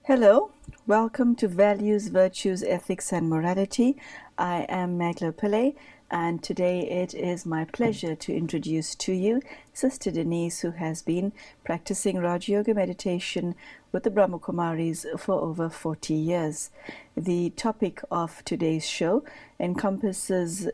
Hello, welcome to Values, Virtues, Ethics and Morality. I am Mangela Pillay, and today it is my pleasure to introduce to you Sister Denise, who has been practicing Rajyoga Meditation with the Brahma Kumaris for over 40 years. The topic of today's show encompasses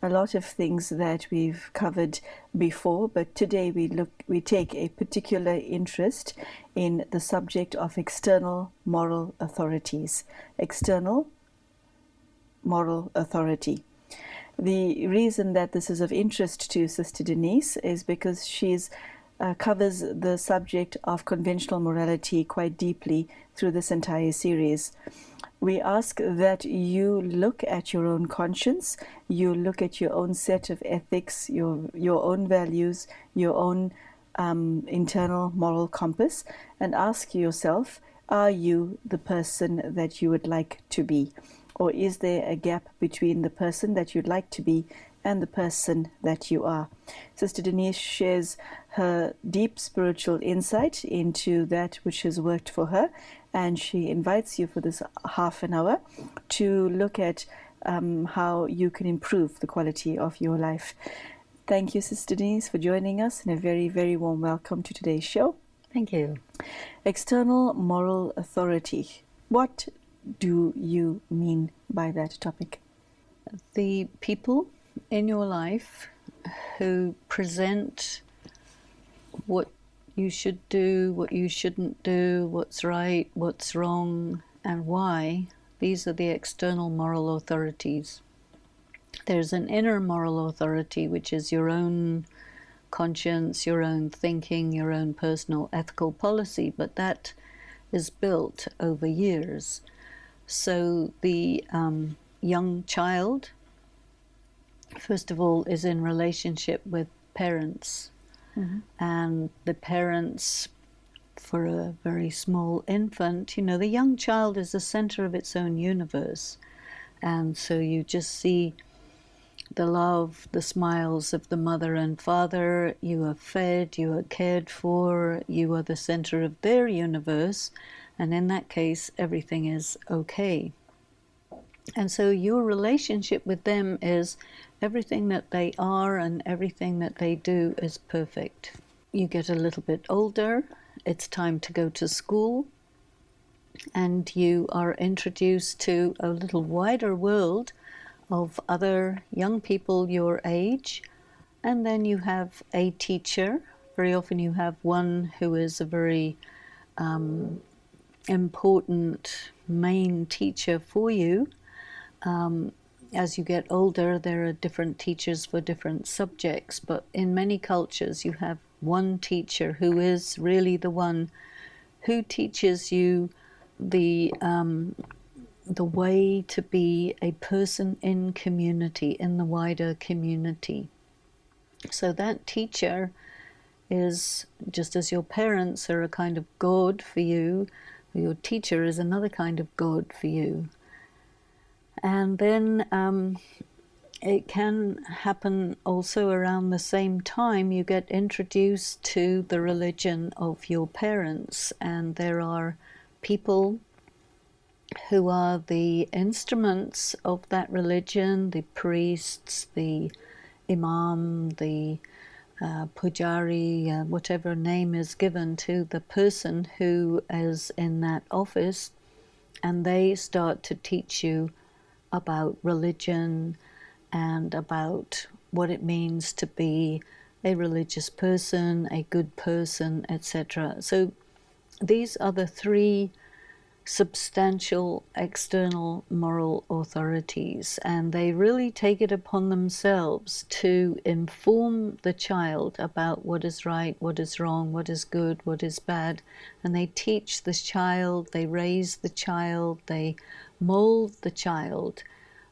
a lot of things that we've covered before, but today we take a particular interest in the subject of external moral authorities. External moral authority. The reason that this is of interest to Sister Denise is because she's covers the subject of conventional morality quite deeply through this entire series. We ask that you look at your own conscience, you look at your own set of ethics, your own values, your own internal moral compass, and ask yourself, are you the person that you would like to be? Or is there a gap between the person that you'd like to be and the person that you are? Sister Denise shares her deep spiritual insight into that which has worked for her, and she invites you for this half an hour to look at how you can improve the quality of your life. Thank you, Sister Denise, for joining us, and a very, very warm welcome to today's show. Thank you. External moral authority. What do you mean by that topic? The people in your life who present what you should do, what you shouldn't do, what's right, what's wrong, and why, these are the external moral authorities. There's an inner moral authority, which is your own conscience, your own thinking, your own personal ethical policy, but that is built over years. So the young child, first of all, is in relationship with parents. Mm-hmm. And the parents, for a very small infant, the young child is the center of its own universe. And so you just see the love, the smiles of the mother and father. You are fed, you are cared for, you are the center of their universe. And in that case, everything is okay. And so your relationship with them is everything that they are and everything that they do is perfect. You get a little bit older, it's time to go to school, and you are introduced to a little wider world of other young people your age. And then you have a teacher. Very often you have one who is a very important main teacher for you. As you get older, there are different teachers for different subjects, but in many cultures you have one teacher who is really the one who teaches you the way to be a person in community, in the wider community. So that teacher is, just as your parents are a kind of God for you, your teacher is another kind of God for you. And then it can happen also around the same time you get introduced to the religion of your parents, and there are people who are the instruments of that religion, the priests, the imam, the pujari, whatever name is given to the person who is in that office, and they start to teach you about religion and about what it means to be a religious person, a good person, etc. So these are the three substantial external moral authorities, and they really take it upon themselves to inform the child about what is right, what is wrong, what is good, what is bad, and they teach the child, they raise the child, they mold the child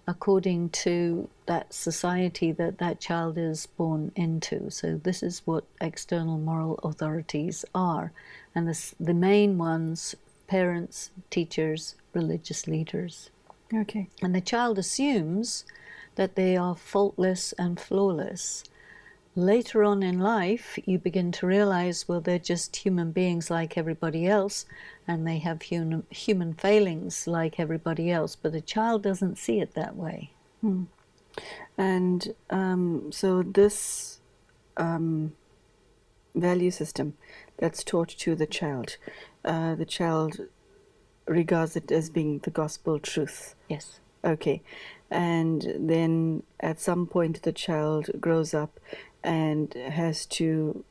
according to that society that that child is born into. So this is what external moral authorities are, and the main ones: parents, teachers, religious leaders. Okay. And the child assumes that they are faultless and flawless. Later on in life, you begin to realize, well, they're just human beings like everybody else, and they have human failings like everybody else, but the child doesn't see it that way. And so this value system that's taught to the child regards it as being the gospel truth. Yes. Okay. And then at some point the child grows up and has to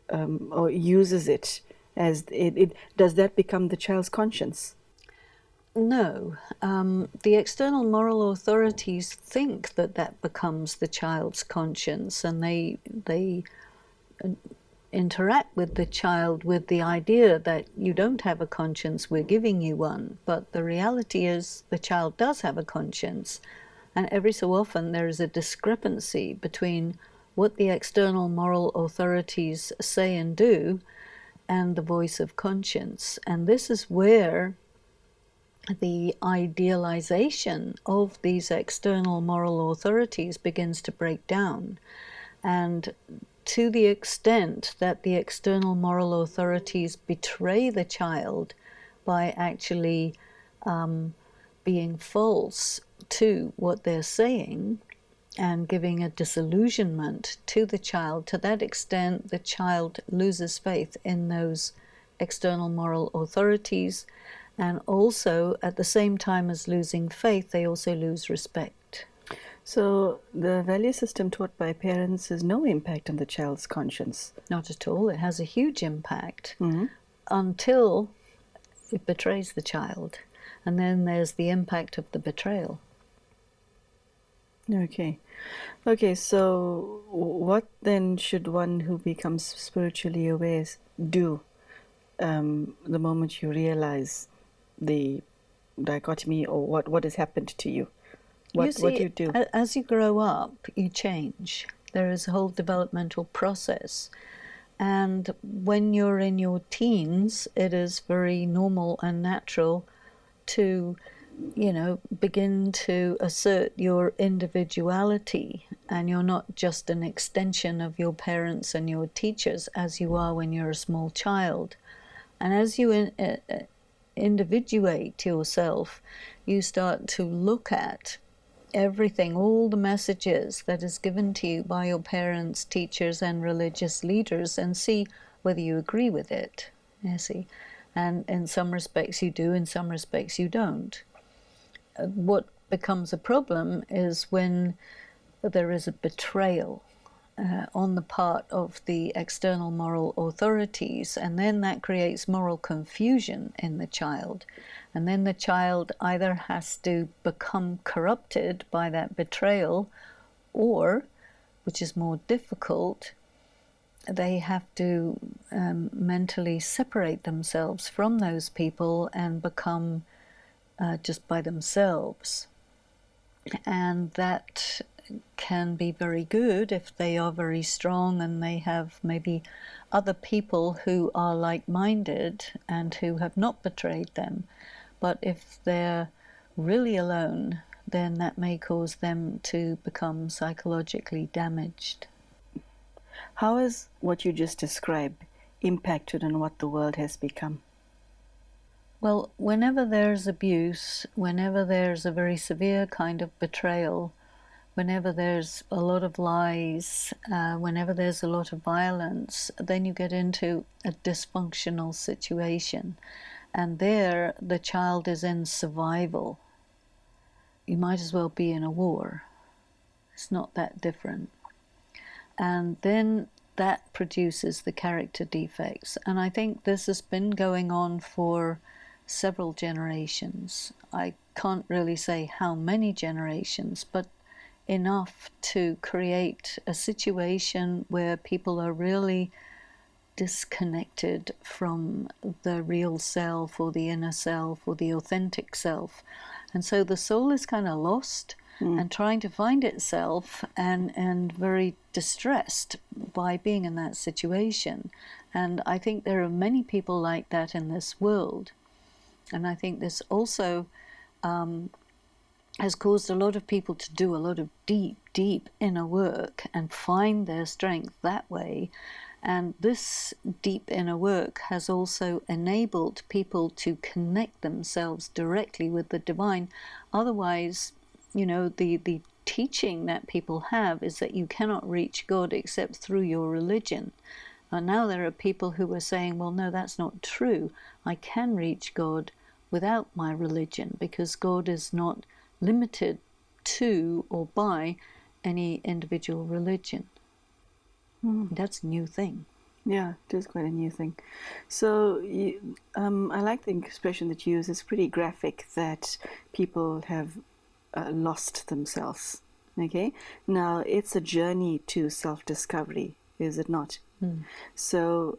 or uses it as it does that become the child's conscience? No. The external moral authorities think that that becomes the child's conscience, and they interact with the child with the idea that you don't have a conscience, we're giving you one. But the reality is the child does have a conscience, and every so often there is a discrepancy between what the external moral authorities say and do and the voice of conscience. And this is where the idealization of these external moral authorities begins to break down. And to the extent that the external moral authorities betray the child by actually being false to what they're saying and giving a disillusionment to the child, to that extent the child loses faith in those external moral authorities, and also at the same time as losing faith, they also lose respect. So the value system taught by parents has no impact on the child's conscience? Not at all. It has a huge impact until it betrays the child. And then there's the impact of the betrayal. Okay. Okay, so what then should one who becomes spiritually aware do the moment you realize the dichotomy or what has happened to you? What do you do? As you grow up, you change. There is a whole developmental process. And when you're in your teens, it is very normal and natural to, begin to assert your individuality. And you're not just an extension of your parents and your teachers as you are when you're a small child. And as you individuate yourself, you start to look at everything, all the messages that is given to you by your parents, teachers, and religious leaders, and see whether you agree with it. You see, and in some respects you do, in some respects you don't. What becomes a problem is when there is a betrayal on the part of the external moral authorities, and then that creates moral confusion in the child. And then the child either has to become corrupted by that betrayal, or, which is more difficult, they have to mentally separate themselves from those people and become just by themselves. And that can be very good if they are very strong and they have maybe other people who are like-minded and who have not betrayed them. But if they're really alone, then that may cause them to become psychologically damaged. How has what you just described impacted on what the world has become? Well, whenever there's abuse, whenever there's a very severe kind of betrayal, whenever there's a lot of lies, whenever there's a lot of violence, then you get into a dysfunctional situation. And there, the child is in survival. You might as well be in a war. It's not that different. And then that produces the character defects. And I think this has been going on for several generations. I can't really say how many generations, but enough to create a situation where people are really disconnected from the real self or the inner self or the authentic self. And so the soul is kind of lost and trying to find itself and very distressed by being in that situation. And I think there are many people like that in this world. And I think this also has caused a lot of people to do a lot of deep inner work and find their strength that way. And this deep inner work has also enabled people to connect themselves directly with the divine. Otherwise, you know, the teaching that people have is that you cannot reach God except through your religion. And now there are people who are saying, well, no, that's not true. I can reach God without my religion, because God is not limited to or by any individual religion. That's a new thing. Yeah, it is quite a new thing. So I like the expression that you use. It's pretty graphic that people have lost themselves. Okay, now it's a journey to self-discovery, is it not? So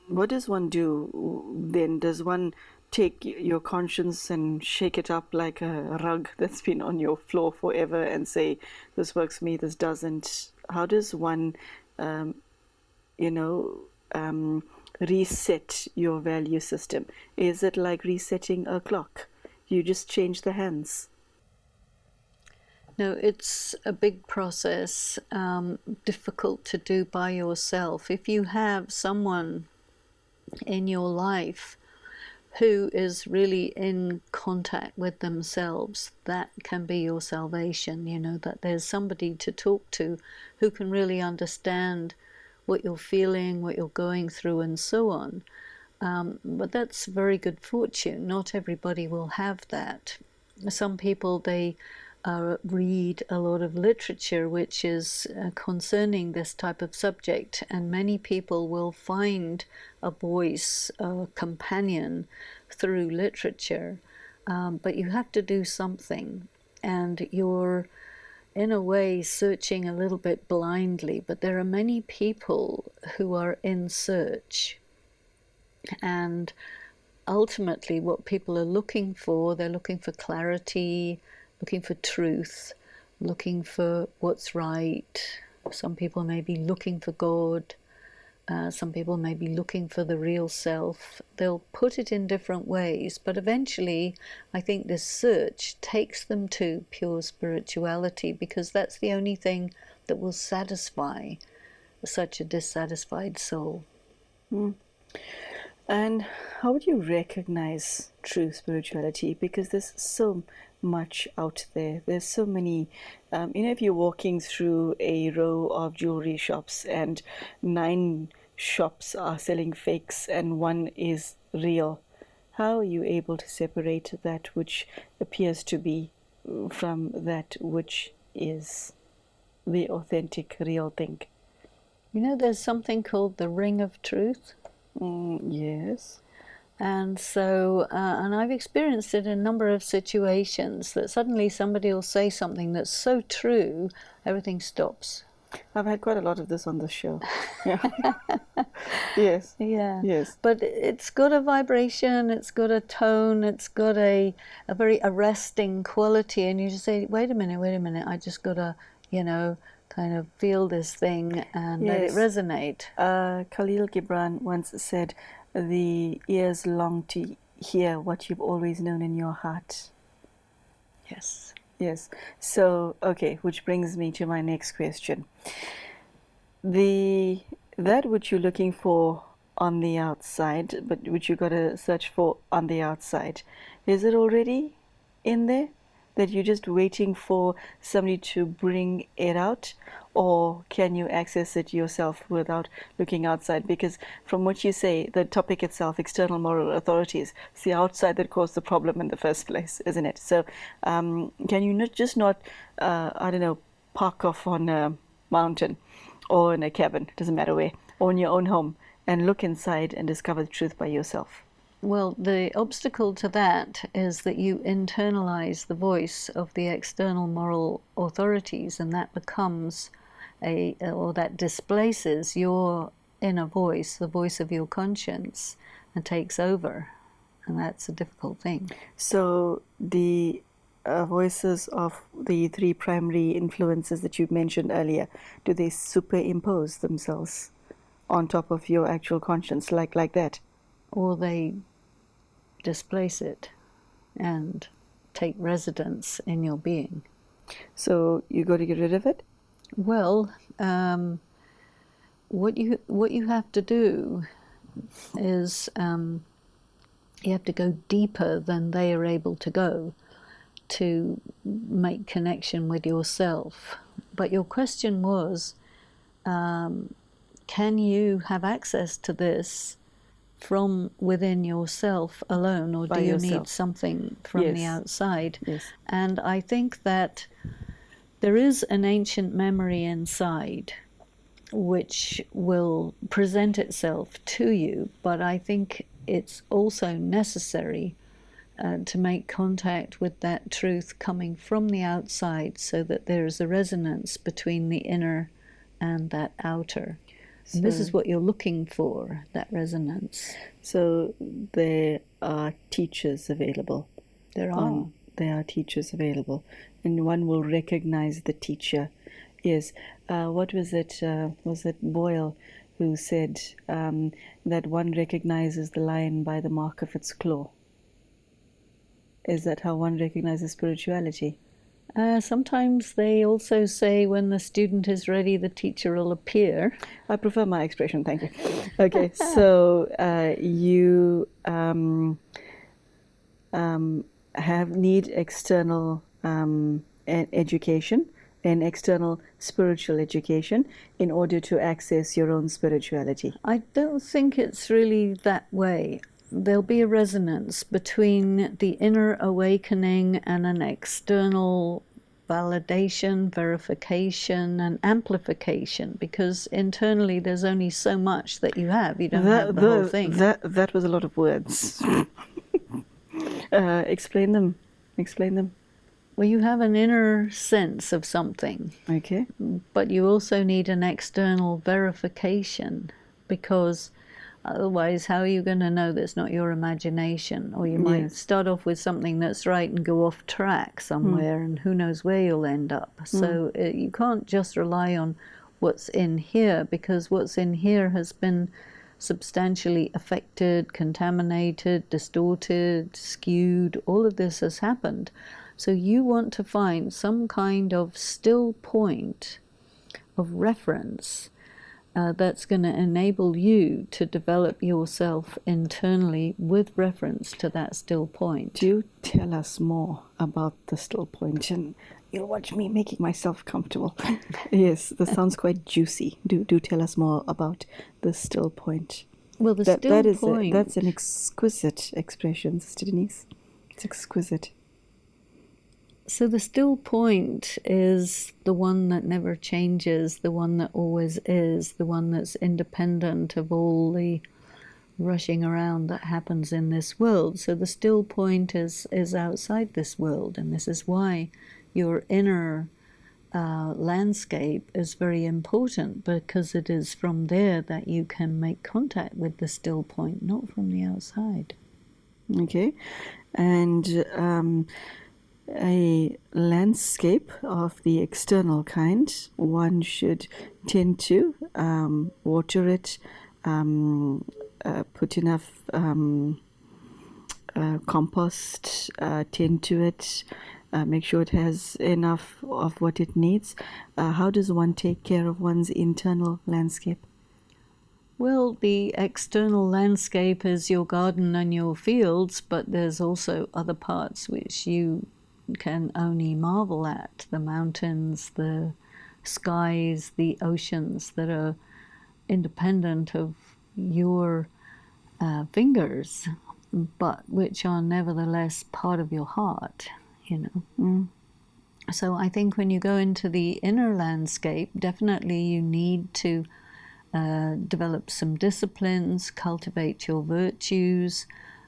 what does one do then? Does one take your conscience and shake it up like a rug that's been on your floor forever and say, this works for me, this doesn't? How does one, reset your value system? Is it like resetting a clock? You just change the hands? No, it's a big process, difficult to do by yourself. If you have someone in your life who is really in contact with themselves, that can be your salvation. You know, that there's somebody to talk to who can really understand what you're feeling, what you're going through, and so on. But that's very good fortune. Not everybody will have that. Some people, they read a lot of literature which is concerning this type of subject, and many people will find a voice, a companion through literature, but you have to do something, and you're in a way searching a little bit blindly, but there are many people who are in search, and ultimately what people are looking for, they're looking for clarity, looking for truth, looking for what's right. Some people may be looking for God. Some people may be looking for the real self. They'll put it in different ways, but eventually I think this search takes them to pure spirituality, because that's the only thing that will satisfy such a dissatisfied soul. And how would you recognize true spirituality? Because there's so much out there. There's so many, if you're walking through a row of jewelry shops and 9 shops are selling fakes and one is real, how are you able to separate that which appears to be from that which is the authentic, real thing? You know, there's something called the ring of truth. Yes. And so, and I've experienced it in a number of situations, that suddenly somebody will say something that's so true, everything stops. I've had quite a lot of this on the show. Yeah. Yes. Yeah. Yes. But it's got a vibration, it's got a tone, it's got a very arresting quality, and you just say, wait a minute, I just got to, kind of feel this thing and let it resonate. Khalil Gibran once said, the ears long to hear what you've always known in your heart. Yes. Yes. So, okay, which brings me to my next question. That which you're looking for on the outside, but which you got to search for on the outside, is it already in there? That you're just waiting for somebody to bring it out? Or can you access it yourself without looking outside? Because from what you say, the topic itself, external moral authorities, it's the outside that caused the problem in the first place, isn't it? So can you not park off on a mountain or in a cabin, doesn't matter where, or in your own home, and look inside and discover the truth by yourself. Well, the obstacle to that is that you internalize the voice of the external moral authorities, and that becomes or that displaces your inner voice, the voice of your conscience, and takes over. And that's a difficult thing. So the voices of the three primary influences that you mentioned earlier, do they superimpose themselves on top of your actual conscience, like that? Or they displace it and take residence in your being. So you got to get rid of it? Well, what you have to do is you have to go deeper than they are able to go to make connection with yourself. But your question was, can you have access to this from within yourself alone, or do you need something from the outside? Yes. And I think that there is an ancient memory inside which will present itself to you, but I think it's also necessary to make contact with that truth coming from the outside, so that there is a resonance between the inner and that outer. And this is what you're looking for, that resonance. So there are teachers available. There are. There are teachers available, and one will recognize the teacher. Yes. What was it? Was it Boyle who said that one recognizes the lion by the mark of its claw? Is that how one recognizes spirituality? Sometimes they also say when the student is ready, the teacher will appear. I prefer my expression, thank you. Okay, so you need external education and external spiritual education in order to access your own spirituality. I don't think it's really that way. There'll be a resonance between the inner awakening and an external validation, verification, and amplification, because internally there's only so much that you have. You don't have the whole thing. That was a lot of words. Explain them. Well, you have an inner sense of something. Okay. But you also need an external verification, because otherwise, how are you going to know that's not your imagination? Or you might start off with something that's right and go off track somewhere, and who knows where you'll end up. So you can't just rely on what's in here, because what's in here has been substantially affected, contaminated, distorted, skewed. All of this has happened. So you want to find some kind of still point of reference that's going to enable you to develop yourself internally with reference to that still point. Do you tell us more about the still point? And you'll watch me making myself comfortable. Yes, that sounds quite juicy. Do tell us more about the still point. Well, the still point... That's an exquisite expression, Sister Denise. It's exquisite. So the still point is the one that never changes, the one that always is, the one that's independent of all the rushing around that happens in this world. So the still point is outside this world, and this is why your inner landscape is very important, because it is from there that you can make contact with the still point, not from the outside. Okay. And a landscape of the external kind, one should tend to water it, put enough compost, tend to it, make sure it has enough of what it needs. How does one take care of one's internal landscape? Well, the external landscape is your garden and your fields, but there's also other parts which you can only marvel at: the mountains, the skies, the oceans, that are independent of your fingers, but which are nevertheless part of your heart, So I think when you go into the inner landscape, definitely you need to develop some disciplines, cultivate your virtues,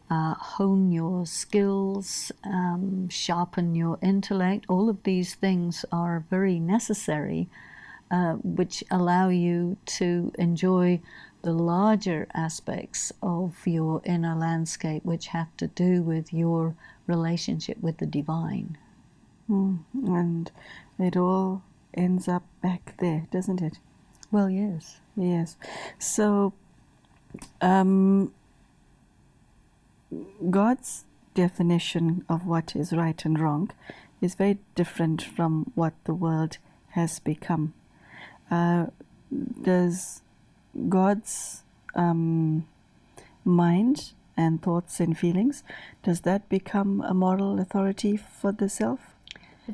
hone your skills, sharpen your intellect. All of these things are very necessary, which allow you to enjoy the larger aspects of your inner landscape, which have to do with your relationship with the divine. And it all ends up back there, doesn't it? Well, yes. Yes. So, God's definition of what is right and wrong is very different from what the world has become. Does God's mind and thoughts and feelings, does that become a moral authority for the self?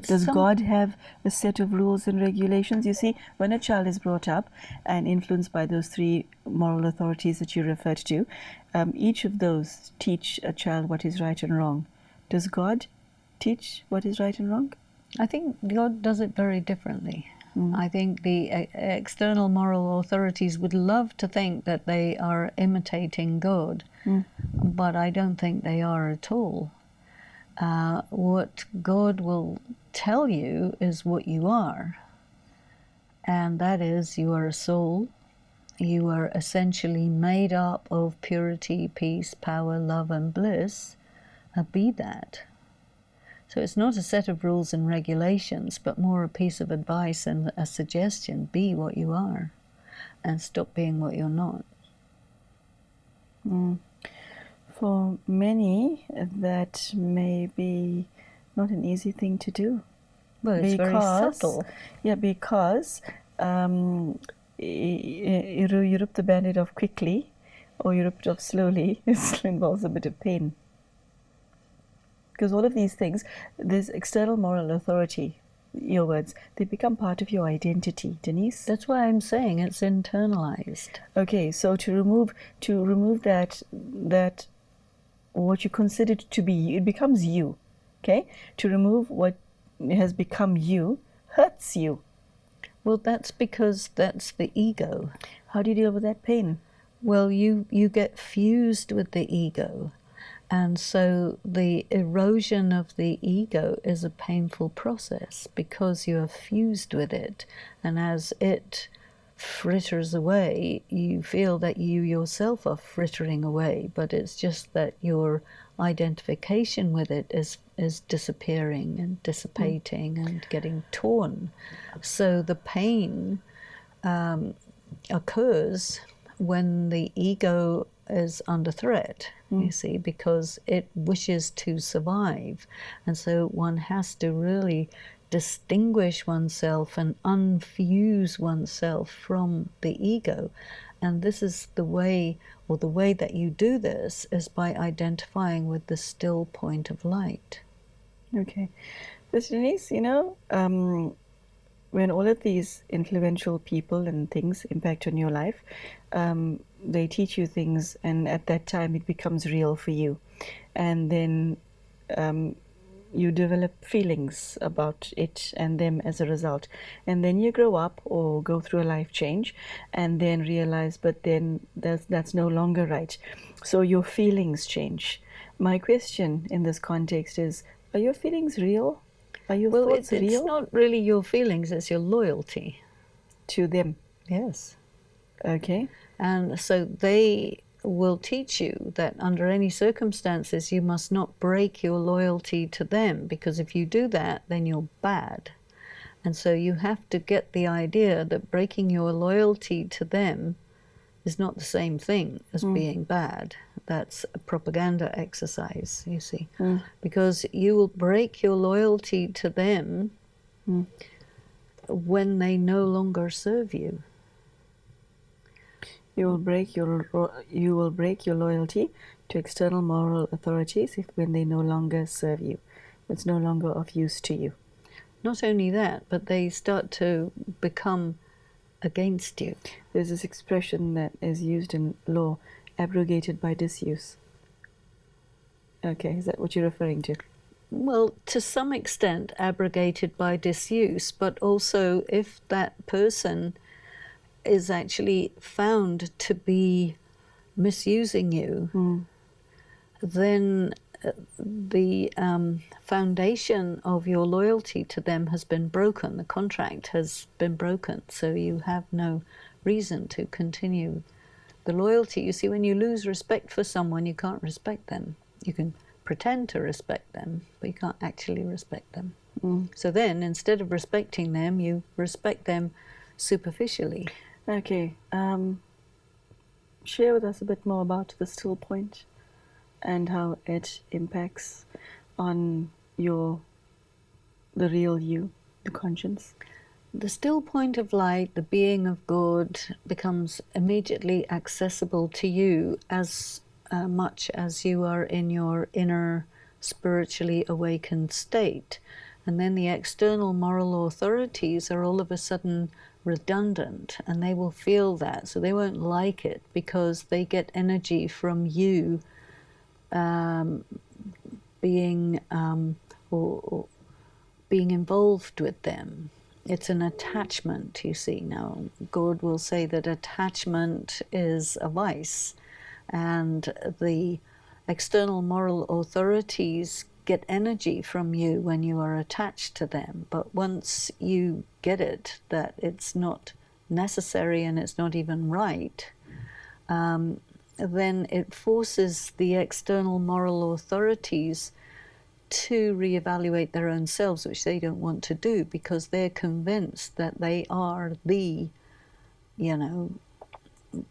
Does God have a set of rules and regulations? You see, when a child is brought up and influenced by those three moral authorities that you referred to, each of those teach a child what is right and wrong. Does God teach what is right and wrong? I think God does it very differently. I think the external moral authorities would love to think that they are imitating God, but I don't think they are at all. What God will tell you is what you are, and that is you are a soul. You are essentially made up of purity, peace, power, love, and bliss. Be that. So it's not a set of rules and regulations, but more a piece of advice and a suggestion. Be what you are, and stop being what you're not. For many, that may be not an easy thing to do. Well, it's very subtle. Yeah, because you rip the band-aid off quickly, or you rip it off slowly. It involves a bit of pain. Because all of these things, this external moral authority, your words, they become part of your identity, Denise. That's why I'm saying it's internalized. Okay, so to remove that what you considered to be, it becomes you. Okay, to remove what has become you hurts you. Well, that's because that's the ego. How do you deal with that pain? Well, you get fused with the ego. And so the erosion of the ego is a painful process because you are fused with it. And as it fritters away, you feel that you yourself are frittering away, but it's just that your identification with it is disappearing and dissipating and getting torn. So the pain occurs when the ego is under threat, you see, because it wishes to survive. And so one has to really distinguish oneself and unfuse oneself from the ego. And this is the way, or the way that you do this is by identifying with the still point of light. Okay. So Denise, when all of these influential people and things impact on your life, they teach you things, and at that time it becomes real for you. And then you develop feelings about it and them as a result. And then you grow up or go through a life change and then realize, but then that's no longer right. So your feelings change. My question in this context is, are your feelings real? Are your thoughts real? It's not really your feelings, it's your loyalty. To them? Yes. Okay. And so they will teach you that under any circumstances you must not break your loyalty to them, because if you do that, then you're bad. And so you have to get the idea that breaking your loyalty to them is not the same thing as being bad. That's a propaganda exercise, you see. Because you will break your loyalty to them when they no longer serve you. You will break your loyalty to external moral authorities when they no longer serve you. It's no longer of use to you. Not only that, but they start to become against you. There's this expression that is used in law, abrogated by disuse. Okay, is that what you're referring to? Well, to some extent abrogated by disuse, but also if that person is actually found to be misusing you, then the foundation of your loyalty to them has been broken. The contract has been broken, so you have no reason to continue the loyalty. You see, when you lose respect for someone, you can't respect them. You can pretend to respect them, but you can't actually respect them. So then, instead of respecting them, you respect them superficially. Okay. Share with us a bit more about the still point and how it impacts on the real you, the conscience. The still point of light, the being of God, becomes immediately accessible to you as much as you are in your inner spiritually awakened state. And then the external moral authorities are all of a sudden redundant, and they will feel that, so they won't like it because they get energy from you being or being involved with them. It's an attachment, you see. Now, God will say that attachment is a vice, and the external moral authorities get energy from you when you are attached to them. But once you get it, that it's not necessary and it's not even right, then it forces the external moral authorities to reevaluate their own selves, which they don't want to do because they're convinced that they are the,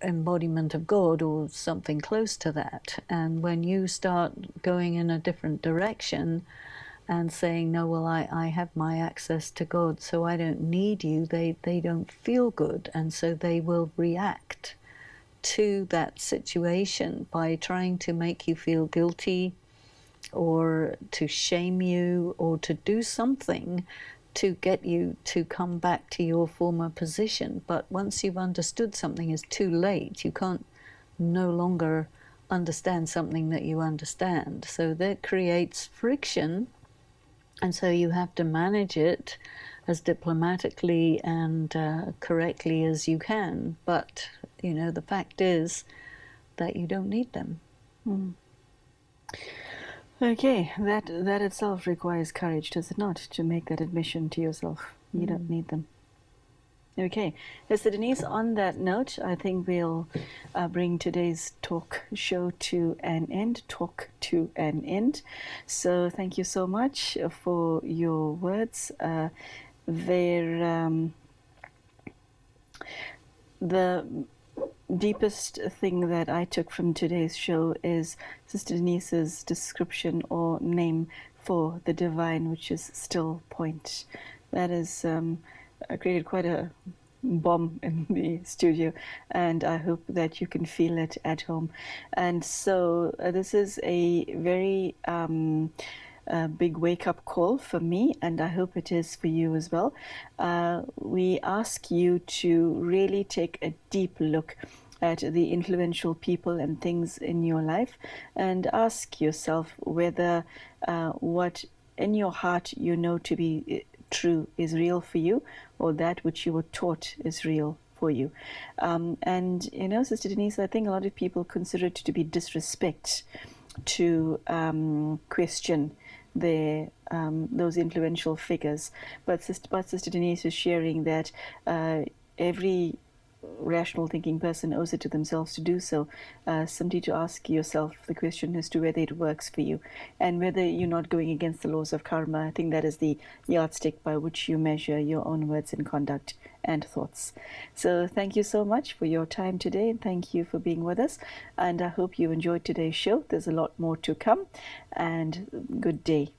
embodiment of God or something close to that. And when you start going in a different direction and saying, no, well, I have my access to God, so I don't need you, they don't feel good, and so they will react to that situation by trying to make you feel guilty or to shame you or to do something to get you to come back to your former position. But once you've understood something, it's too late. You can't no longer understand something that you understand. So that creates friction, and so you have to manage it as diplomatically and correctly as you can. But, the fact is that you don't need them. Okay, that itself requires courage, does it not, to make that admission to yourself? You don't need them. Okay, so Denise, on that note, I think we'll bring today's show to an end. So thank you so much for your words. The deepest thing that I took from today's show is Sister Denise's description or name for the divine, which is still point. That is created quite a bomb in the studio, and I hope that you can feel it at home. And so this is a very big wake-up call for me, and I hope it is for you as well. We ask you to really take a deep look at the influential people and things in your life, and ask yourself whether what in your heart you know to be true is real for you, or that which you were taught is real for you. And Sister Denise, I think a lot of people consider it to be disrespect to question those influential figures, but Sister Denise is sharing that every rational thinking person owes it to themselves to do so. Simply to ask yourself the question as to whether it works for you and whether you're not going against the laws of karma. I think that is the yardstick by which you measure your own words and conduct and thoughts. So thank you so much for your time today, and thank you for being with us, and I hope you enjoyed today's show. There's a lot more to come, and good day.